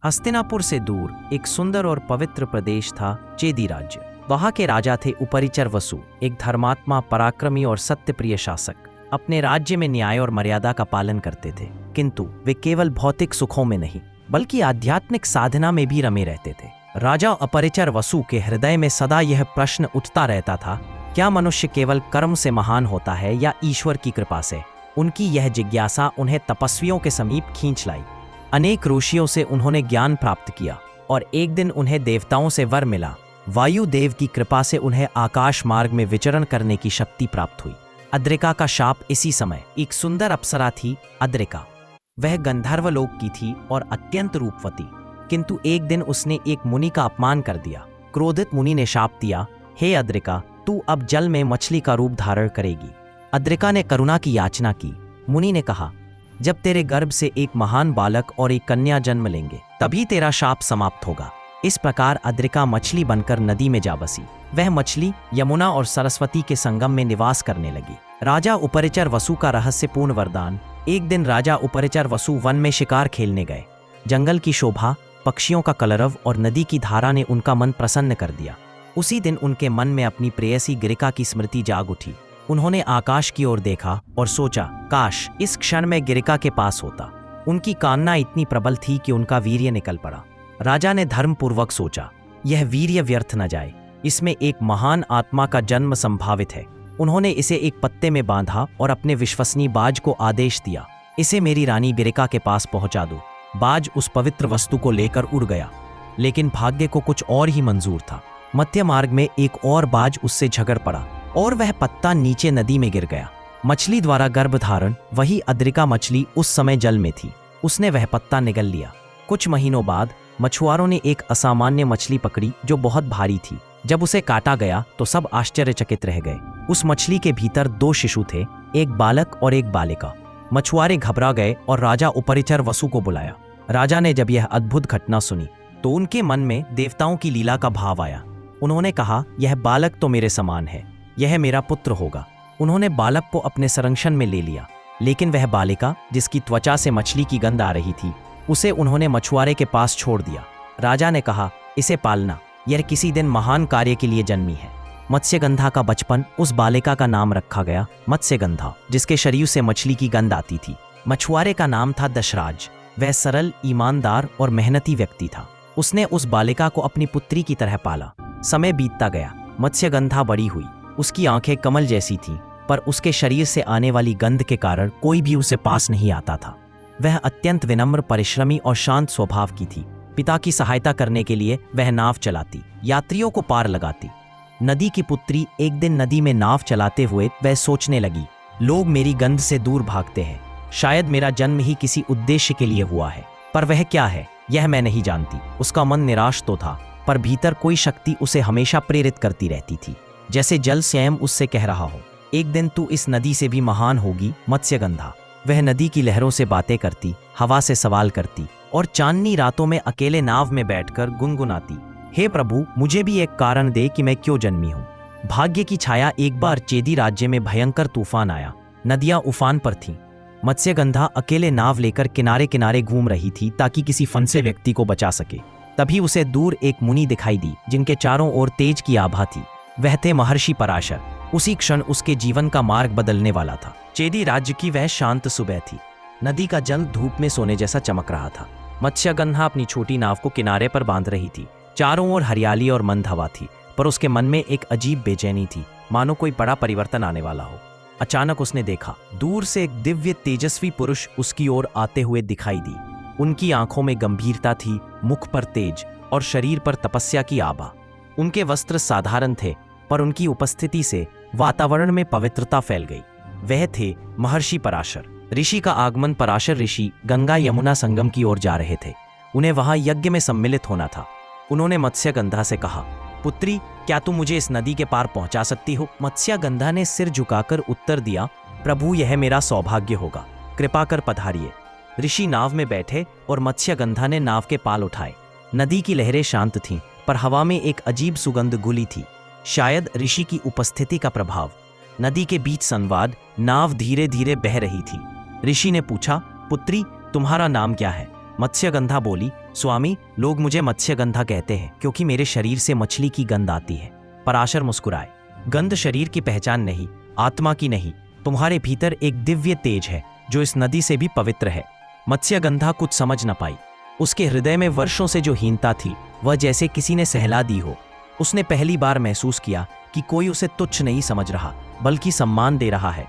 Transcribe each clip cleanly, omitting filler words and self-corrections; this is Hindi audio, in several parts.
हस्तिनापुर से दूर एक सुंदर और पवित्र प्रदेश था चेदी राज्य। वहां के राजा थे उपरिचर वसु, एक धर्मात्मा, पराक्रमी और सत्यप्रिय शासक। अपने राज्य में न्याय और मर्यादा का पालन करते थे, किंतु वे केवल भौतिक सुखों में नहीं बल्कि आध्यात्मिक साधना में भी रमे रहते थे। राजा अपरिचर वसु के हृदय में सदा यह प्रश्न उठता रहता था, क्या मनुष्य केवल कर्म से महान होता है या ईश्वर की कृपा से? उनकी यह जिज्ञासा उन्हें तपस्वियों के समीप खींच लाई। अनेक ऋषियों से उन्होंने ज्ञान प्राप्त किया और एक दिन उन्हें देवताओं से वर मिला। वायु देव की कृपा से उन्हें आकाश मार्ग में विचरण करने की शक्ति प्राप्त हुई। अद्रिका का शाप। इसी समय एक सुंदर अप्सरा थी अद्रिका। वह गंधर्वलोक की थी और अत्यंत रूपवती, किंतु एक दिन उसने एक मुनि का अपमान कर दिया। क्रोधित मुनि ने शाप दिया, हे अद्रिका, तू अब जल में मछली का रूप धारण करेगी। अद्रिका ने करुणा की याचना की। मुनि ने कहा, जब तेरे गर्भ से एक महान बालक और एक कन्या जन्म लेंगे तभी तेरा शाप समाप्त होगा। इस प्रकार अद्रिका मछली बनकर नदी में जा बसी। वह मछली यमुना और सरस्वती के संगम में निवास करने लगी। राजा उपरिचर वसु का रहस्यपूर्ण वरदान। एक दिन राजा उपरिचर वसु वन में शिकार खेलने गए। जंगल की शोभा, पक्षियों का कलरव और नदी की धारा ने उनका मन प्रसन्न कर दिया। उसी दिन उनके मन में अपनी प्रेयसी गिरिका की स्मृति जाग उठी। उन्होंने आकाश की ओर देखा और सोचा, काश इस क्षण में गिरिका के पास होता। उनकी कामना इतनी प्रबल थी कि उनका वीर्य निकल पड़ा। राजा ने धर्मपूर्वक सोचा, यह वीर्य व्यर्थ न जाए, इसमें एक महान आत्मा का जन्म संभावित है। उन्होंने इसे एक पत्ते में बांधा और अपने विश्वसनीय बाज को आदेश दिया, इसे मेरी रानी गिरिका के पास पहुंचा दो। बाज उस पवित्र वस्तु को लेकर उड़ गया, लेकिन भाग्य को कुछ और ही मंजूर था। मध्य मार्ग में एक और बाज उससे झगड़ पड़ा और वह पत्ता नीचे नदी में गिर गया। मछली द्वारा गर्भधारण वही अद्रिका मछली उस समय जल में थी। उसने वह पत्ता निगल लिया। कुछ महीनों बाद मछुआरों ने एक असामान्य मछली पकड़ी जो बहुत भारी थी। जब उसे काटा गया तो सब आश्चर्यचकित रह गए। उस मछली के भीतर 2 शिशु थे, एक बालक और एक बालिका। मछुआरे घबरा गए और राजा उपरिचर वसु को बुलाया। राजा ने जब यह अद्भुत घटना सुनी तो उनके मन में देवताओं की लीला का भाव आया। उन्होंने कहा, यह बालक तो मेरे समान है, यह मेरा पुत्र होगा। उन्होंने बालक को अपने संरक्षण में ले लिया, लेकिन वह बालिका जिसकी त्वचा से मछली की गंध आ रही थी, उसे उन्होंने मछुआरे के पास छोड़ दिया। राजा ने कहा, इसे पालना, यह किसी दिन महान कार्य के लिए जन्मी है। मत्स्यगंधा का बचपन। उस बालिका का नाम रखा गया मत्स्यगंधा, जिसके शरीर से मछली की गंध आती थी। मछुआरे का नाम था दशराज। वह सरल, ईमानदार और मेहनती व्यक्ति था। उसने उस बालिका को अपनी पुत्री की तरह पाला। समय बीतता गया। मत्स्यगंधा बड़ी हुई। उसकी आंखें कमल जैसी थीं, पर उसके शरीर से आने वाली गंध के कारण कोई भी उसे पास नहीं आता था। वह अत्यंत विनम्र, परिश्रमी और शांत स्वभाव की थी। पिता की सहायता करने के लिए वह नाव चलाती, यात्रियों को पार लगाती। नदी की पुत्री। एक दिन नदी में नाव चलाते हुए वह सोचने लगी, लोग मेरी गंध से दूर भागते हैं, शायद मेरा जन्म ही किसी उद्देश्य के लिए हुआ है, पर वह क्या है यह मैं नहीं जानती। उसका मन निराश तो था, पर भीतर कोई शक्ति उसे हमेशा प्रेरित करती रहती थी, जैसे जल स्वयं उससे कह रहा हो, एक दिन तू इस नदी से भी महान होगी मत्स्यगंधा। वह नदी की लहरों से बातें करती, हवा से सवाल करती और चांदनी रातों में अकेले नाव में बैठकर गुनगुनाती, हे प्रभु, मुझे भी एक कारण दे कि मैं क्यों जन्मी हूँ। भाग्य की छाया। एक बार चेदी राज्य में भयंकर तूफान आया। नदियां उफान पर थीं। मत्स्यगंधा अकेले नाव लेकर किनारे किनारे घूम रही थी ताकि किसी फंसे व्यक्ति को बचा सके। तभी उसे दूर एक मुनि दिखाई दी, जिनके चारों ओर तेज की आभा थी। वह थे महर्षि पराशर। उसी क्षण उसके जीवन का मार्ग बदलने वाला था। चेदी राज्य की वह शांत सुबह थी। नदी का जल धूप में सोने जैसा चमक रहा था। मत्स्यगंधा अपनी छोटी नाव को किनारे पर बांध रही थी। चारों ओर हरियाली और मंद हवा थी, पर उसके मन में एक अजीब बेचैनी थी, मानो कोई बड़ा परिवर्तन आने वाला हो। अचानक उसने देखा, दूर से एक दिव्य तेजस्वी पुरुष उसकी ओर आते हुए दिखाई दी। उनकी आंखों में गंभीरता थी, मुख पर तेज और शरीर पर तपस्या की आभा। उनके वस्त्र साधारण थे, पर उनकी उपस्थिति से वातावरण में पवित्रता फैल गई। वह थे महर्षि पराशर। ऋषि का आगमन। पराशर ऋषि गंगा यमुना संगम की ओर जा रहे थे। उन्हें वहां यज्ञ में सम्मिलित होना था। उन्होंने मत्स्यगंधा से कहा, पुत्री, क्या तुम मुझे इस नदी के पार पहुंचा सकती हो? मत्स्यगंधा ने सिर झुकाकर उत्तर दिया, प्रभु, यह मेरा सौभाग्य होगा, कृपा कर पधारिए। ऋषि नाव में बैठे और मत्स्यगंधा ने नाव के पाल उठाए। नदी की लहरें शांत थीं, पर हवा में एक अजीब सुगंध घुली थी, शायद ऋषि की उपस्थिति का प्रभाव। नदी के बीच संवाद। नाव धीरे धीरे बह रही थी। ऋषि ने पूछा, पुत्री, तुम्हारा नाम क्या है? मत्स्यगंधा बोली, स्वामी, लोग मुझे मत्स्यगंधा कहते हैं क्योंकि मेरे शरीर से मछली की गंध आती है। पराशर मुस्कुराए, गंध शरीर की पहचान नहीं, आत्मा की नहीं, तुम्हारे भीतर एक दिव्य तेज है जो इस नदी से भी पवित्र है। मत्स्यगंधा कुछ समझ न पाई। उसके हृदय में वर्षों से जो हीनता थी वह जैसे किसी ने सहला दी हो। उसने पहली बार महसूस किया कि कोई उसे तुच्छ नहीं समझ रहा बल्कि सम्मान दे रहा है।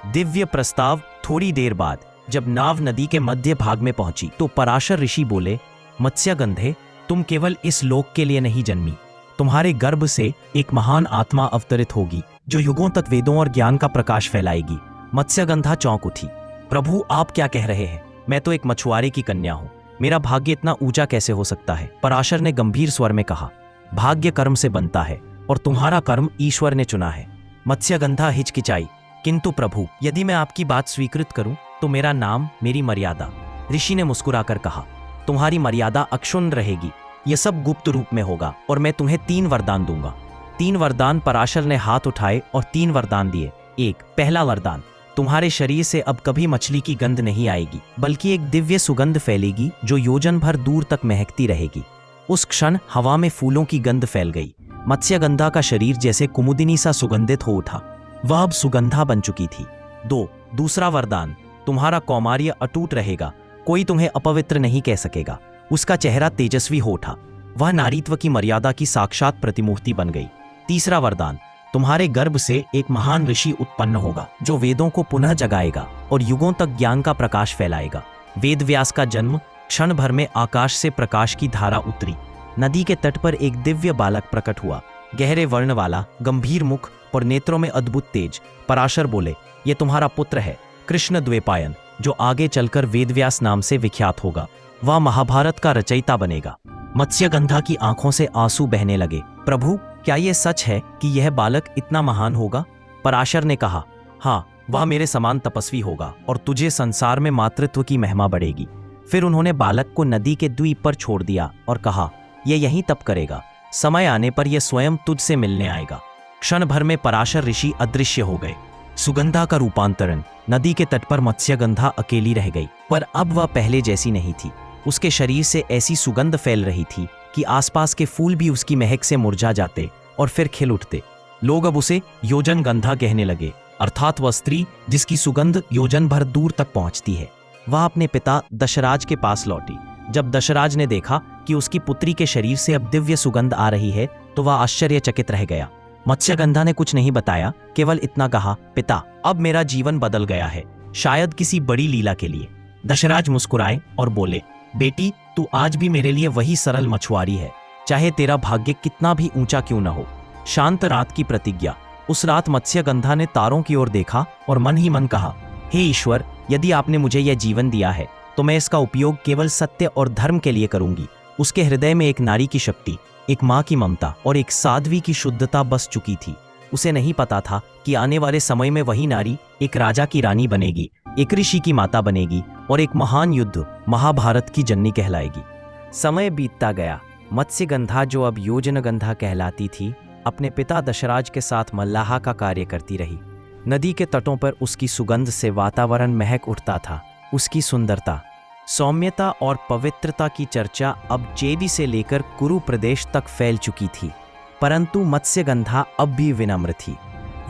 दिव्य प्रस्ताव। थोड़ी देर बाद जब नाव नदी के मध्य भाग में पहुंची तो पराशर ऋषि बोले, मत्स्यगंधे, तुम केवल इस लोक के लिए नहीं जन्मी, तुम्हारे गर्भ से एक महान आत्मा अवतरित होगी जो युगों तक वेदों और ज्ञान का प्रकाश फैलाएगी। मत्स्यगंधा चौंक उठी। प्रभु, आप क्या कह रहे हैं? मैं तो एक मछुआरे की कन्या हूं, मेरा भाग्य इतना ऊंचा कैसे हो सकता है? पराशर ने गंभीर स्वर में कहा, भाग्य कर्म से बनता है और तुम्हारा कर्म ईश्वर ने चुना है। मत्स्यगंधा हिचकिचाई, किंतु प्रभु, यदि मैं आपकी बात स्वीकृत करूं तो मेरा नाम, मेरी मर्यादा। ऋषि ने मुस्कुराकर कहा, तुम्हारी मर्यादा अक्षुण्ण रहेगी, यह सब गुप्त रूप में होगा और मैं तुम्हें 3 वरदान दूंगा। 3 वरदान। पराशर ने हाथ उठाए और 3 वरदान दिए। पहला वरदान, तुम्हारे शरीर से अब कभी मछली की गंध नहीं आएगी बल्कि एक दिव्य सुगंध फैलेगी जो योजन भर दूर तक महकती रहेगी। उस क्षण हवा में फूलों की गंध फैल गई। मत्स्यगंधा का शरीर जैसे कुमुदिनी सा सुगंधित हो उठा। वह अब सुगंधा बन चुकी थी। दूसरा वरदान, तुम्हारा कौमार्य अटूट रहेगा, कोई तुम्हें अपवित्र नहीं कह सकेगा। उसका चेहरा तेजस्वी हो उठा। वह नारीत्व की मर्यादा की साक्षात प्रतिमूर्ति बन गई। तीसरा वरदान, तुम्हारे गर्भ से एक महान ऋषि उत्पन्न होगा जो वेदों को पुनः जगाएगा और युगों तक ज्ञान का प्रकाश फैलाएगा। वेद व्यास का जन्म। क्षण भर में आकाश से प्रकाश की धारा उतरी। नदी के तट पर एक दिव्य बालक प्रकट हुआ, गहरे वर्ण वाला, गंभीर मुख और नेत्रों में अद्भुत तेज। पराशर बोले, ये तुम्हारा पुत्र है, कृष्ण द्वैपायन, जो आगे चलकर वेदव्यास नाम से विख्यात होगा। वह महाभारत का रचयिता बनेगा। मत्स्यगंधा की आंखों से आंसू बहने लगे। प्रभु, क्या यह सच है कि यह बालक इतना महान होगा? पराशर ने कहा, हाँ, वह मेरे समान तपस्वी होगा और तुझे संसार में मातृत्व की महिमा बढ़ेगी। फिर उन्होंने बालक को नदी के द्वीप पर छोड़ दिया और कहा, यह यहीं तप करेगा, समय आने पर यह स्वयं तुझसे मिलने आएगा। क्षण भर में पराशर ऋषि अदृश्य हो गए। सुगंधा का रूपांतरण। नदी के तट पर मत्स्यगंधा अकेली रह गई, पर अब वह पहले जैसी नहीं थी। उसके शरीर से ऐसी सुगंध फैल रही थी कि आसपास के फूल भी उसकी महक से मुरझा जाते और फिर खिल उठते। लोग अब उसे योजन गंधा कहने लगे, अर्थात वह स्त्री जिसकी सुगंध योजन भर दूर तक पहुंचती है। वह अपने पिता दशराज के पास लौटी। जब दशराज ने देखा कि उसकी पुत्री के शरीर से अब दिव्य सुगंध आ रही है तो वह आश्चर्यचकित रह गया। मत्स्यगंधा ने कुछ नहीं बताया, केवल इतना कहा, पिता, अब मेरा जीवन बदल गया है, शायद किसी बड़ी लीला के लिए। दशराज मुस्कुराए और बोले, बेटी, तू आज भी मेरे लिए वही सरल मछुआरी है, चाहे तेरा भाग्य कितना भी ऊंचा क्यों न हो। शांत रात की प्रतिज्ञा। उस रात मत्स्यगंधा ने तारों की ओर देखा और मन ही मन कहा, हे ईश्वर, यदि आपने मुझे यह जीवन दिया है तो मैं इसका उपयोग केवल सत्य और धर्म के लिए करूंगी। उसके हृदय में एक नारी की शक्ति, एक माँ की ममता और एक साध्वी की शुद्धता बस चुकी थी। उसे नहीं पता था कि आने वाले समय में वही नारी एक राजा की रानी बनेगी, एक ऋषि की माता बनेगी और एक महान युद्ध, महाभारत की जननी कहलाएगी। समय बीतता गया। मत्स्यगंधा, जो अब योजनगंधा कहलाती थी, अपने पिता दशराज के साथ मल्लाहा का कार्य करती रही। नदी के तटों पर उसकी सुगंध से वातावरण महक उठता था। उसकी सुंदरता, सौम्यता और पवित्रता की चर्चा अब चेदी से लेकर कुरु प्रदेश तक फैल चुकी थी। परंतु मत्स्यगंधा अब भी विनम्र थी।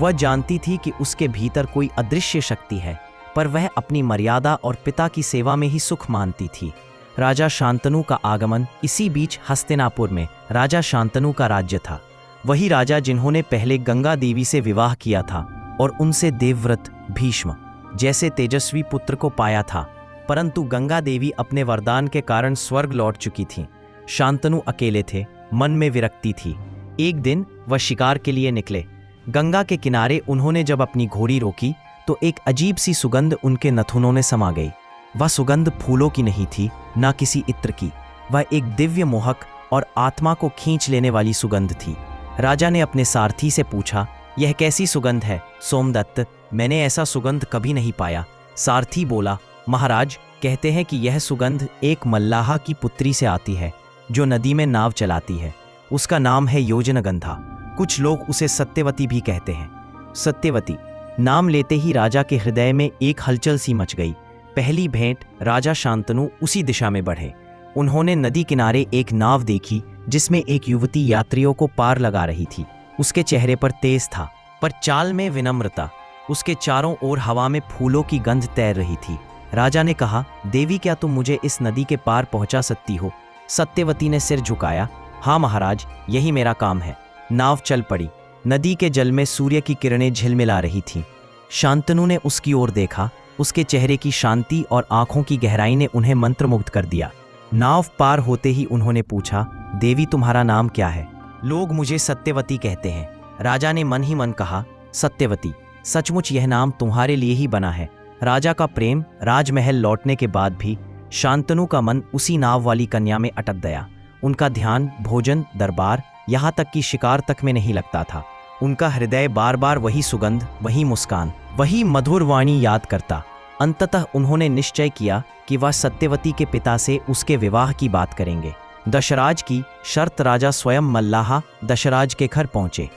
वह जानती थी कि उसके भीतर कोई अदृश्य शक्ति है, पर वह अपनी मर्यादा और पिता की सेवा में ही सुख मानती थी। राजा शांतनु का आगमन। इसी बीच हस्तिनापुर में राजा शांतनु का राज्य था। वही राजा जिन्होंने पहले गंगा देवी से विवाह किया था और उनसे देवव्रत भीष्म जैसे तेजस्वी पुत्र को पाया था। परंतु गंगा देवी अपने वरदान के कारण स्वर्ग लौट चुकी थीं। शांतनु अकेले थे, मन में विरक्ति थी। एक दिन वह शिकार के लिए निकले। गंगा के किनारे उन्होंने जब अपनी घोड़ी रोकी तो एक अजीब सी सुगंध उनके नथुनों में समा गई। वह सुगंध फूलों की नहीं थी, ना किसी इत्र की। वह एक दिव्य मोहक और आत्मा को खींच लेने वाली सुगंध थी। राजा ने अपने सारथी से पूछा, यह कैसी सुगंध है सोमदत्त? मैंने ऐसा सुगंध कभी नहीं पाया। सारथी बोला, महाराज, कहते हैं कि यह सुगंध एक मल्लाहा की पुत्री से आती है जो नदी में नाव चलाती है। उसका नाम है योजनगंधा। कुछ लोग उसे सत्यवती भी कहते हैं। सत्यवती नाम लेते ही राजा के हृदय में एक हलचल सी मच गई। पहली भेंट राजा शांतनु उसी दिशा में बढ़े। उन्होंने नदी किनारे एक नाव देखी जिसमें एक युवती यात्रियों को पार लगा रही थी। उसके चेहरे पर तेज था, पर चाल में विनम्रता। उसके चारों ओर हवा में फूलों की गंध तैर रही थी। राजा ने कहा, देवी, क्या तुम मुझे इस नदी के पार पहुंचा सकती हो? सत्यवती ने सिर झुकाया, हाँ महाराज, यही मेरा काम है। नाव चल पड़ी। नदी के जल में सूर्य की किरणें झिलमिला रही थीं। शांतनु ने उसकी ओर देखा। उसके चेहरे की शांति और आंखों की गहराई ने उन्हें मंत्रमुग्ध कर दिया। नाव पार होते ही उन्होंने पूछा, देवी, तुम्हारा नाम क्या है? लोग मुझे सत्यवती कहते हैं। राजा ने मन ही मन कहा, सत्यवती, सचमुच यह नाम तुम्हारे लिए ही बना है। राजा का प्रेम राजमहल लौटने के बाद भी शांतनु का मन उसी नाव वाली कन्या में अटक गया। उनका ध्यान भोजन, दरबार, यहाँ तक कि शिकार तक में नहीं लगता था। उनका हृदय बार बार वही सुगंध, वही मुस्कान, वही मधुर वाणी याद करता। अंततः उन्होंने निश्चय किया कि वह सत्यवती के पिता से उसके विवाह की बात करेंगे। दशराज की शर्त राजा स्वयं मल्लाहा दशराज के घर पहुंचे।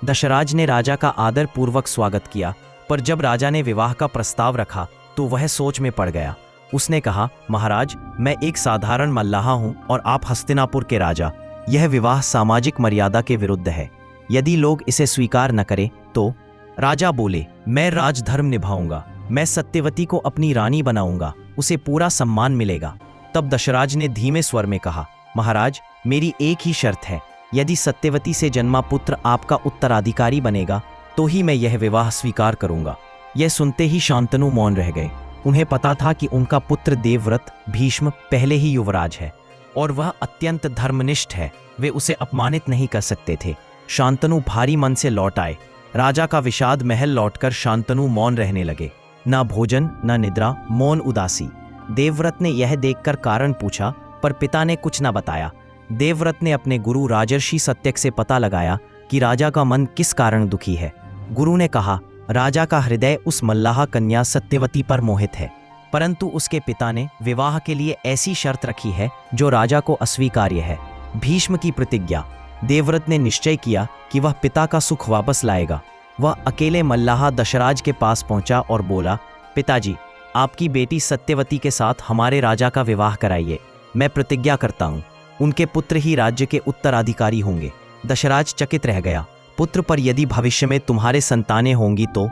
दशराज ने राजा का आदर पूर्वक स्वागत किया, पर जब राजा ने विवाह का प्रस्ताव रखा तो वह सोच में पड़ गया। उसने कहा, महाराज, मैं एक साधारण मल्लाहा हूं और आप हस्तिनापुर के राजा। यह विवाह सामाजिक मर्यादा के विरुद्ध है। यदि लोग इसे स्वीकार न करें तो? राजा बोले, मैं राजधर्म निभाऊंगा। मैं सत्यवती को अपनी रानी बनाऊंगा, उसे पूरा सम्मान मिलेगा। तब दशराज ने धीमे स्वर में कहा, महाराज, मेरी एक ही शर्त है। यदि सत्यवती से जन्मा पुत्र आपका उत्तराधिकारी बनेगा तो ही मैं यह विवाह स्वीकार करूंगा। यह सुनते ही शांतनु मौन रह गए। उन्हें पता था कि उनका पुत्र देवव्रत भीष्म पहले ही युवराज है और वह अत्यंत धर्मनिष्ठ है। वे उसे अपमानित नहीं कर सकते थे। शांतनु भारी मन से लौट आए। राजा का विषाद महल लौटकर शांतनु मौन रहने लगे। ना भोजन, ना निद्रा, मौन उदासी। देवव्रत ने यह देखकर कारण पूछा, पर पिता ने कुछ न बताया। देवव्रत ने अपने गुरु राजर्षि सत्यक से पता लगाया कि राजा का मन किस कारण दुखी है। गुरु ने कहा, राजा का हृदय उस मल्लाहा कन्या सत्यवती पर मोहित है, परंतु उसके पिता ने विवाह के लिए ऐसी शर्त रखी है जो राजा को अस्वीकार्य है। भीष्म की प्रतिज्ञा। देवव्रत ने निश्चय किया कि वह पिता का सुख वापस लाएगा। वह अकेले मल्लाहा दशराज के पास पहुंचा और बोला, पिताजी, आपकी बेटी सत्यवती के साथ हमारे राजा का विवाह कराइए। मैं प्रतिज्ञा करता हूं, उनके पुत्र ही राज्य के उत्तराधिकारी होंगे। दशराज चकित रह गया। पुत्र, पर यदि भविष्य में तुम्हारे संतानें होंगी तो?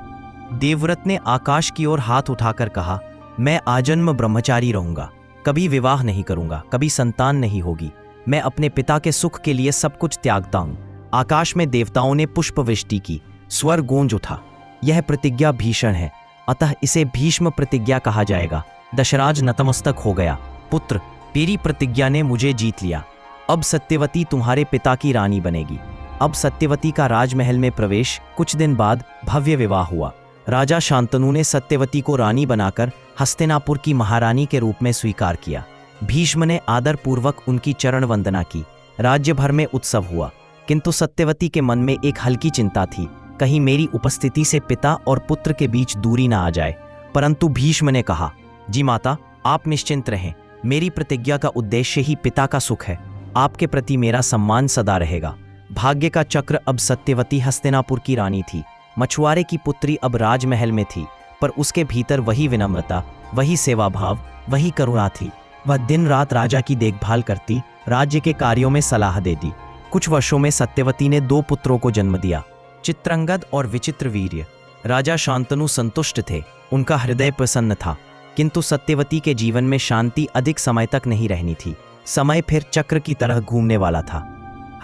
देवव्रत ने आकाश की ओर हाथ उठाकर कहा, मैं आजन्म ब्रह्मचारी रहूंगा, कभी विवाह नहीं करूंगा, कभी संतान नहीं होगी। मैं अपने पिता के सुख के लिए सब कुछ त्यागता हूं। आकाश में देवताओं ने पुष्पवृष्टि की, स्वर गूंज उठा। यह प्रतिज्ञा भीषण है, अतः इसे भीष्म प्रतिज्ञा कहा जाएगा। दशराज नतमस्तक हो गया। पुत्र, तेरी प्रतिज्ञा ने मुझे जीत लिया। अब सत्यवती तुम्हारे पिता की रानी बनेगी। अब सत्यवती का राजमहल में प्रवेश। कुछ दिन बाद भव्य विवाह हुआ। राजा शांतनु ने सत्यवती को रानी बनाकर हस्तिनापुर की महारानी के रूप में स्वीकार किया। भीष्म ने आदर पूर्वक उनकी चरण वंदना की। राज्य भर में उत्सव हुआ, किंतु सत्यवती के मन में एक हल्की चिंता थी, कहीं मेरी उपस्थिति से पिता और पुत्र के बीच दूरी ना आ जाए। परंतु भीष्म ने कहा, जी माता, आप निश्चिंत रहें। मेरी प्रतिज्ञा का उद्देश्य ही पिता का सुख है। आपके प्रति मेरा सम्मान सदा रहेगा। भाग्य का चक्र अब सत्यवती हस्तिनापुर की रानी थी। मछुआरे की पुत्री अब राजमहल में थी, पर उसके भीतर वही विनम्रता, वही सेवा भाव, वही करुणा थी। वह दिन रात राजा की देखभाल करती, राज्य के कार्यों में सलाह देती। कुछ वर्षों में सत्यवती ने 2 पुत्रों को जन्म दिया, चित्रंगद और विचित्रवीर्य। राजा शांतनु संतुष्ट थे, उनका हृदय प्रसन्न था, किंतु सत्यवती के जीवन में शांति अधिक समय तक नहीं रहनी थी। समय फिर चक्र की तरह घूमने वाला था।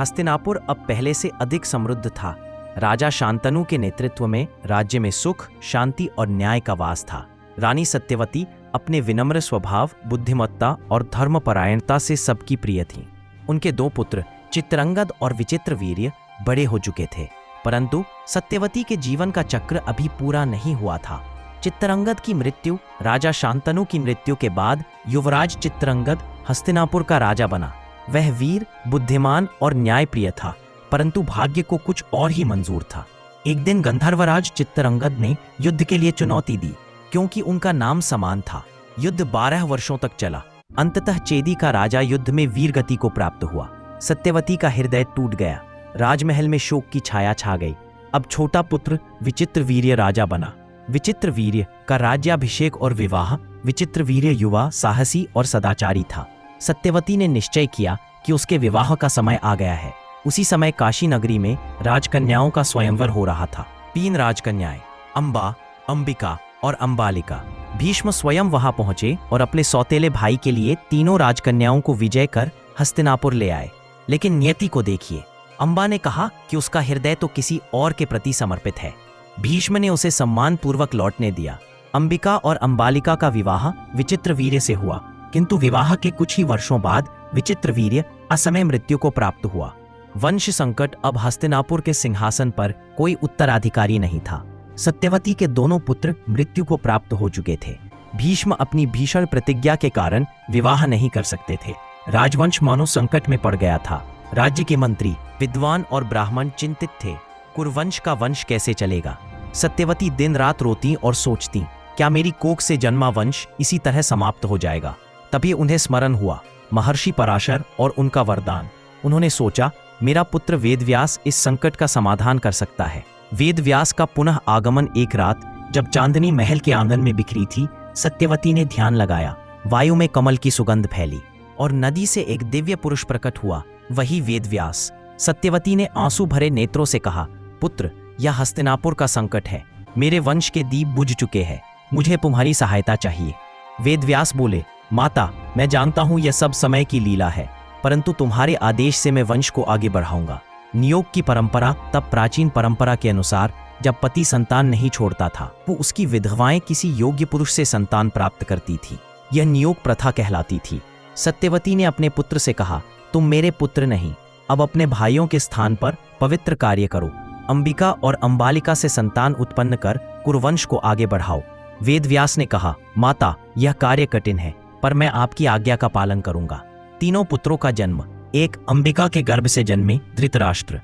हस्तिनापुर अब पहले से अधिक समृद्ध था। राजा शांतनु के नेतृत्व में राज्य में सुख, शांति और न्याय का वास था। रानी सत्यवती अपने विनम्र स्वभाव, बुद्धिमत्ता और धर्मपरायणता से सबकी प्रिय थीं। उनके 2 पुत्र चित्रंगद और विचित्रवीर्य बड़े हो चुके थे, परंतु सत्यवती के जीवन का चक्र अभी पूरा नहीं हुआ था। चित्रंगद की मृत्यु, राजा शांतनु की मृत्यु के बाद युवराज चित्रंगद हस्तिनापुर का राजा बना। वह वीर, बुद्धिमान और न्यायप्रिय था, परंतु भाग्य को कुछ और ही मंजूर था। एक दिन गंधर्वराज चित्रंगद ने युद्ध के लिए चुनौती दी, क्योंकि उनका नाम समान था। युद्ध 12 वर्षों तक चला। अंततः चेदी का राजा युद्ध में वीरगति को प्राप्त हुआ। सत्यवती का हृदय टूट गया। राजमहल में शोक की छाया छा गई। अब छोटा पुत्र विचित्रवीर्य राजा बना। विचित्रवीर्य का राज्याभिषेक और विवाह। विचित्रवीर्य युवा, साहसी और सदाचारी था। सत्यवती ने निश्चय किया कि उसके विवाह का समय आ गया है। उसी समय काशी नगरी में राजकन्याओं का स्वयंवर हो रहा था। 3 राजकन्याएं, अंबा, अंबिका और अंबालिका। भीष्म स्वयं वहां पहुंचे और अपने सौतेले भाई के लिए तीनों राजकन्याओं को विजय कर हस्तिनापुर ले आए। लेकिन नियति को देखिए, अंबा ने कहा कि उसका हृदय तो किसी और के प्रति समर्पित है। भीष्म ने उसे सम्मानपूर्वक लौटने दिया। अंबिका और अंबालिका का विवाह विचित्रवीर्य से हुआ, किंतु विवाह के कुछ ही वर्षों बाद विचित्रवीर्य असमय मृत्यु को प्राप्त हुआ। वंश संकट। अब हस्तिनापुर के सिंहासन पर कोई उत्तराधिकारी नहीं था। सत्यवती के दोनों पुत्र मृत्यु को प्राप्त हो चुके थे। भीष्म अपनी भीषण प्रतिज्ञा के कारण विवाह नहीं कर सकते थे। राजवंश मानो संकट में पड़ गया था। राज्य के मंत्री, विद्वान और ब्राह्मण चिंतित थे। कुरुवंश का वंश कैसे चलेगा? सत्यवती दिन रात रोती और सोचती, क्या मेरी कोख से जन्मा वंश इसी तरह समाप्त हो जाएगा? तभी उन्हें स्मरण हुआ महर्षि पराशर और उनका वरदान। उन्होंने सोचा, मेरा पुत्र वेदव्यास इस संकट का समाधान कर सकता है। वेदव्यास का पुनः आगमन। एक रात जब चांदनी महल के आंगन में बिखरी थी, सत्यवती ने ध्यान लगाया। वायु में कमल की सुगंध फैली और नदी से एक दिव्य पुरुष प्रकट हुआ, वही वेदव्यास। सत्यवती ने आंसू भरे नेत्रों से कहा, पुत्र, यह हस्तिनापुर का संकट है। मेरे वंश के दीप बुझ चुके हैं, मुझे तुम्हारी सहायता चाहिए। वेदव्यास बोले, माता, मैं जानता हूं यह सब समय की लीला है, परंतु तुम्हारे आदेश से मैं वंश को आगे बढ़ाऊंगा। नियोग की परंपरा। तब प्राचीन परंपरा के अनुसार जब पति संतान नहीं छोड़ता था, वो उसकी विधवाएं किसी योग्य पुरुष से संतान प्राप्त करती थी। यह नियोग प्रथा कहलाती थी। सत्यवती ने अपने पुत्र से कहा, तुम मेरे पुत्र नहीं, अब अपने भाइयों के स्थान पर पवित्र कार्य करो। अंबिका और अंबालिका से संतान उत्पन्न कर कुरुवंश को आगे बढ़ाओ। वेदव्यास ने कहा, माता, यह कार्य कठिन है, पर मैं आपकी आज्ञा का पालन करूंगा। तीनों पुत्रों का जन्म। 1 अंबिका के गर्भ से जन्मे धृतराष्ट्र,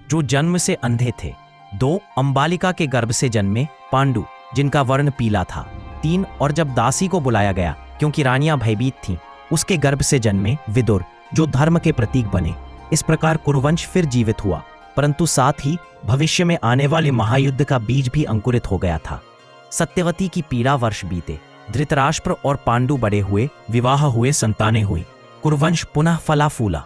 जो जन्म से अंधे थे। 2 अंबालिका के गर्भ से जन्मे पांडु, जिनका वर्ण पीला था। 3 और जब दासी को बुलाया गया क्योंकि रानियां भयभीत थीं, उसके गर्भ से जन्मे विदुर, जो धर्म के प्रतीक बने। इस प्रकार कुरुवंश फिर जीवित हुआ, परंतु साथ ही भविष्य में आने वाले महायुद्ध का बीज भी अंकुरित हो गया था। सत्यवती की पीड़ा वर्ष बीते। धृतराष्ट्र और पांडु बड़े हुए, विवाह हुए, संतानें हुई। कुरुवंश पुनः फला फूला।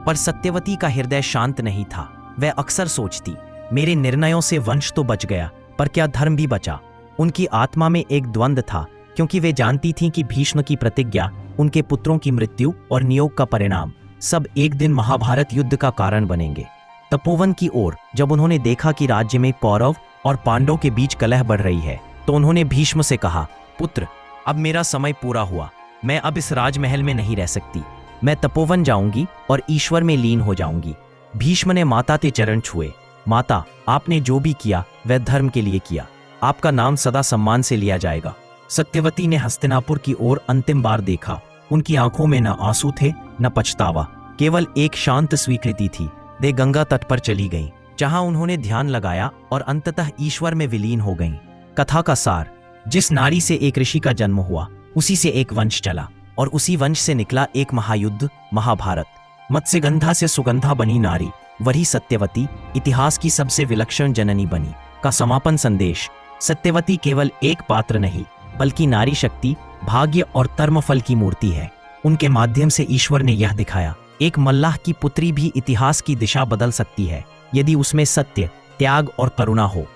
पर सत्यवती का हृदय शांत नहीं था। वह अक्सर सोचती, मेरे निर्णयों से वंश तो बच गया, पर क्या धर्म भी बचा? उनकी आत्मा में एक द्वंद्व था, क्योंकि वे जानती थीं कि भीष्म की प्रतिज्ञा, उनके पुत्रों की मृत्यु और नियोग का परिणाम सब एक दिन महाभारत युद्ध का कारण बनेंगे। तपोवन की ओर जब उन्होंने देखा कि राज्य में कौरव और पांडव के बीच कलह बढ़ रही है, तो उन्होंने भीष्म से कहा, पुत्र, अब मेरा समय पूरा हुआ। मैं अब इस राजमहल में नहीं रह सकती। मैं तपोवन जाऊंगी और ईश्वर में लीन हो जाऊंगी। भीष्म ने माता के चरण छुए। माता, आपने जो भी किया वह धर्म के लिए किया। आपका नाम सदा सम्मान से लिया जाएगा। सत्यवती ने हस्तिनापुर की ओर अंतिम बार देखा। उनकी आंखों में न आंसू थे न पछतावा, केवल एक शांत स्वीकृति थी। वे गंगा तट पर चली गईं, जहां उन्होंने ध्यान लगाया और अंततः ईश्वर में विलीन हो गईं। कथा का सार, जिस नारी से एक ऋषि का जन्म हुआ, उसी से एक वंश चला और उसी वंश से निकला एक महायुद्ध, महाभारत। मत्स्यगंधा से सुगंधा बनी नारी, वही सत्यवती इतिहास की सबसे विलक्षण जननी बनी। का समापन संदेश, सत्यवती केवल एक पात्र नहीं, बल्कि नारी शक्ति, भाग्य और कर्मफल की मूर्ति है। उनके माध्यम से ईश्वर ने यह दिखाया, एक मल्लाह की पुत्री भी इतिहास की दिशा बदल सकती है, यदि उसमें सत्य, त्याग और करुणा हो।